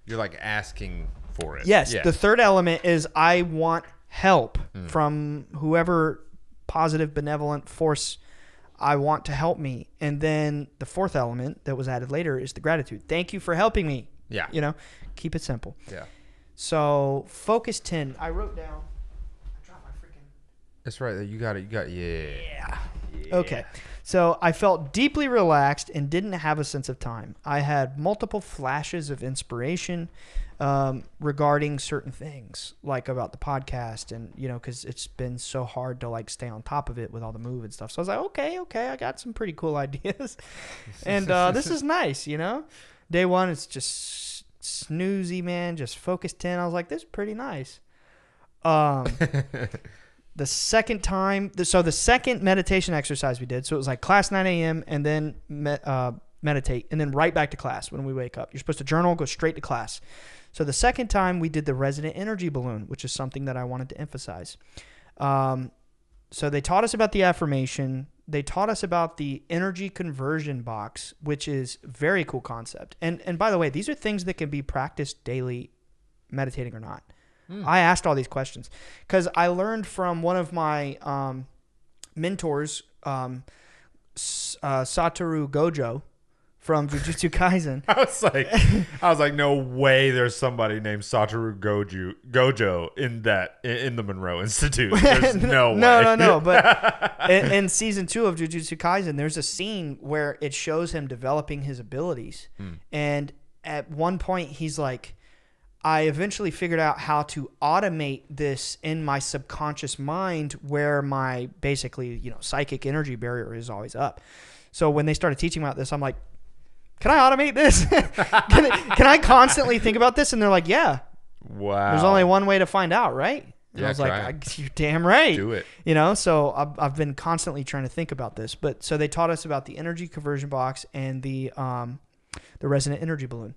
You're like asking for it. Yes. Yeah. The third element is I want help from whoever positive benevolent force I want to help me. And then the fourth element that was added later is the gratitude. Thank you for helping me. Yeah. You know, keep it simple. Yeah. So focus 10. I wrote down. I dropped my freaking. That's right. You got it. Yeah. Okay. So I felt deeply relaxed and didn't have a sense of time. I had multiple flashes of inspiration regarding certain things, like about the podcast, and you know, because it's been so hard to like stay on top of it with all the move and stuff. So I was like, okay, I got some pretty cool ideas, and this is nice, you know. Day one, it's just snoozy, man. Just focus 10. I was like, this is pretty nice. The second time, so the second meditation exercise we did, so it was like class 9 a.m. and then meditate, and then right back to class when we wake up. You're supposed to journal, go straight to class. So the second time we did the resonant energy balloon, which is something that I wanted to emphasize. So they taught us about the affirmation. They taught us about the energy conversion box, which is a very cool concept. And by the way, these are things that can be practiced daily, meditating or not. I asked all these questions because I learned from one of my mentors, Satoru Gojo from Jujutsu Kaisen. I was like, no way. There's somebody named Satoru Gojo in the Monroe Institute. There's no way. No. But in season 2 of Jujutsu Kaisen, there's a scene where it shows him developing his abilities, and at one point he's like, I eventually figured out how to automate this in my subconscious mind where my basically, you know, psychic energy barrier is always up. So when they started teaching about this, I'm like, can I automate this? can I constantly think about this? And they're like, yeah. Wow. There's only one way to find out, right? And I was try like, you're damn right. Do it. You know, so I've been constantly trying to think about this. But so they taught us about the energy conversion box and the resonant energy balloon.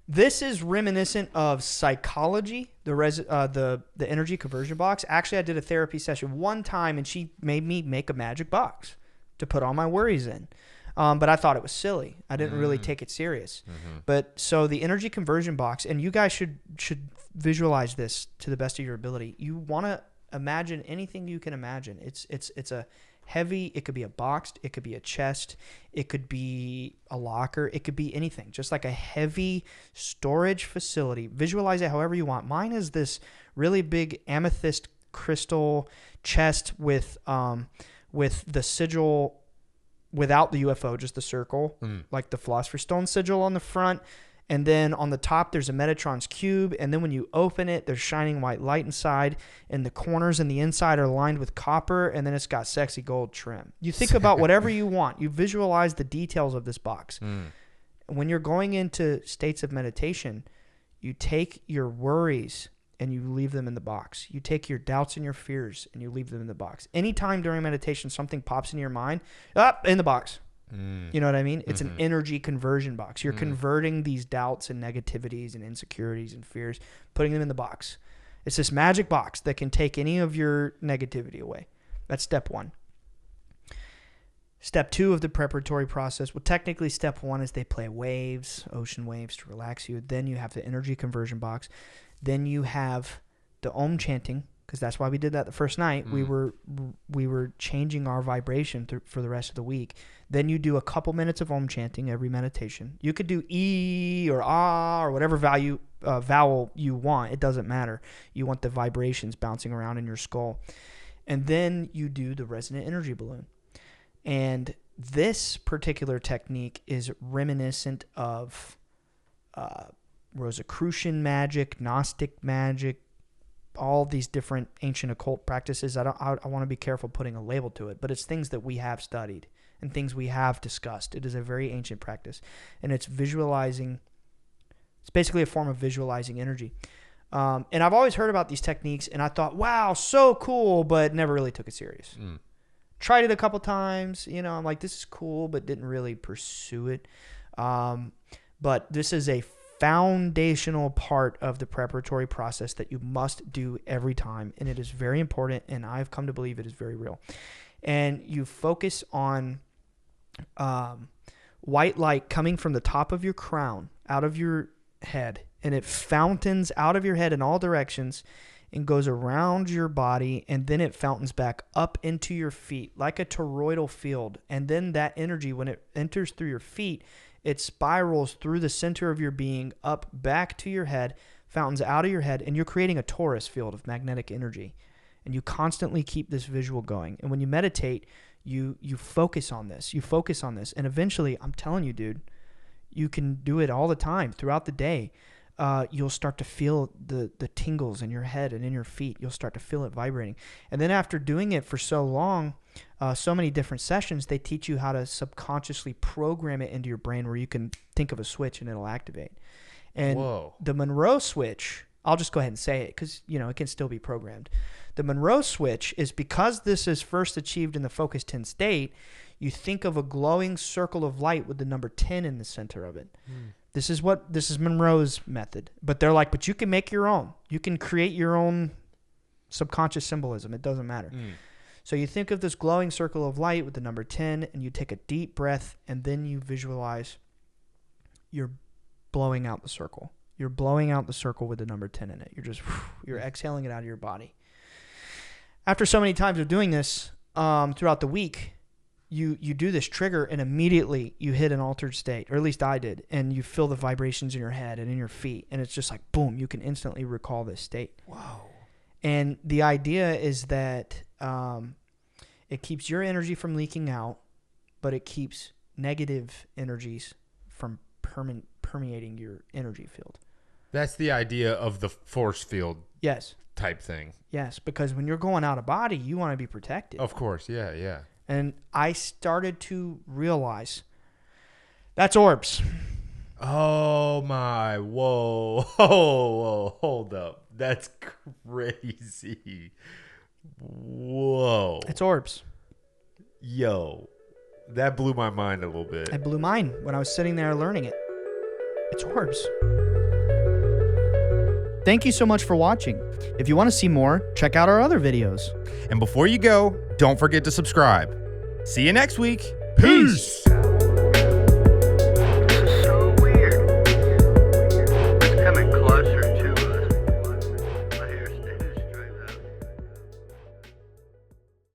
This is reminiscent of psychology, the energy conversion box. Actually, I did a therapy session one time, and she made me make a magic box to put all my worries in. But I thought it was silly. I didn't really take it serious. But so the energy conversion box, and you guys should visualize this to the best of your ability. You want to imagine anything you can imagine. It's a heavy, it could be a box, it could be a chest, it could be a locker, it could be anything, just like a heavy storage facility. Visualize it however you want. Mine is this really big amethyst crystal chest with the sigil without the UFO, just the circle, like the Philosopher's Stone sigil on the front. And then on the top, there's a Metatron's cube. And then when you open it, there's shining white light inside. And the corners and the inside are lined with copper. And then it's got sexy gold trim. You think about whatever you want. You visualize the details of this box. When you're going into states of meditation, you take your worries and you leave them in the box. You take your doubts and your fears and you leave them in the box. Anytime during meditation, something pops into your mind, in the box. You know what I mean? It's an energy conversion box. You're converting these doubts and negativities and insecurities and fears, putting them in the box. It's this magic box that can take any of your negativity away. That's step 1. Step 2 of the preparatory process, well, technically step 1 is they play waves, ocean waves to relax you. Then you have the energy conversion box. Then you have the Om chanting, because that's why we did that the first night. We were changing our vibration for the rest of the week. Then you do a couple minutes of Om chanting every meditation. You could do E or Ah or whatever vowel you want. It doesn't matter. You want the vibrations bouncing around in your skull. And then you do the resonant energy balloon. And this particular technique is reminiscent of Rosicrucian magic, Gnostic magic, all these different ancient occult practices. I want to be careful putting a label to it, but it's things that we have studied and things we have discussed. It is a very ancient practice, and it's visualizing. It's basically a form of visualizing energy. And I've always heard about these techniques, and I thought, wow, so cool, but never really took it serious. Tried it a couple times. I'm like, this is cool, but didn't really pursue it. But this is a foundational part of the preparatory process that you must do every time, and it is very important, and I've come to believe it is very real. And you focus on white light coming from the top of your crown out of your head, and it fountains out of your head in all directions and goes around your body, and then it fountains back up into your feet like a toroidal field. And then that energy, when it enters through your feet, it spirals through the center of your being up back to your head, fountains out of your head, and you're creating a torus field of magnetic energy. And you constantly keep this visual going. And when you meditate, you focus on this. You focus on this. And eventually, I'm telling you, dude, you can do it all the time throughout the day. You'll start to feel the tingles in your head and in your feet. You'll start to feel it vibrating. And then after doing it for so long, so many different sessions, they teach you how to subconsciously program it into your brain where you can think of a switch and it'll activate. And the Monroe switch, I'll just go ahead and say it because, it can still be programmed. The Monroe switch is because this is first achieved in the focus 10 state, you think of a glowing circle of light with the number 10 in the center of it. This is Monroe's method. But they're like, but you can make your own. You can create your own subconscious symbolism. It doesn't matter. So you think of this glowing circle of light with the number 10, and you take a deep breath, and then you visualize you're blowing out the circle. You're blowing out the circle with the number 10 in it. You're exhaling it out of your body. After so many times of doing this throughout the week, you do this trigger, and immediately you hit an altered state, or at least I did, and you feel the vibrations in your head and in your feet, and it's just like, boom, you can instantly recall this state. Wow. And the idea is that it keeps your energy from leaking out, but it keeps negative energies from permeating your energy field. That's the idea of the force field. Yes. Type thing. Yes, because when you're going out of body, you want to be protected. Of course, yeah. And I started to realize that's orbs. Oh my, whoa, hold up. That's crazy. Whoa. It's orbs. Yo, that blew my mind a little bit. It blew mine when I was sitting there learning it. It's orbs. Thank you so much for watching. If you want to see more, check out our other videos. And before you go, don't forget to subscribe. See you next week. Peace.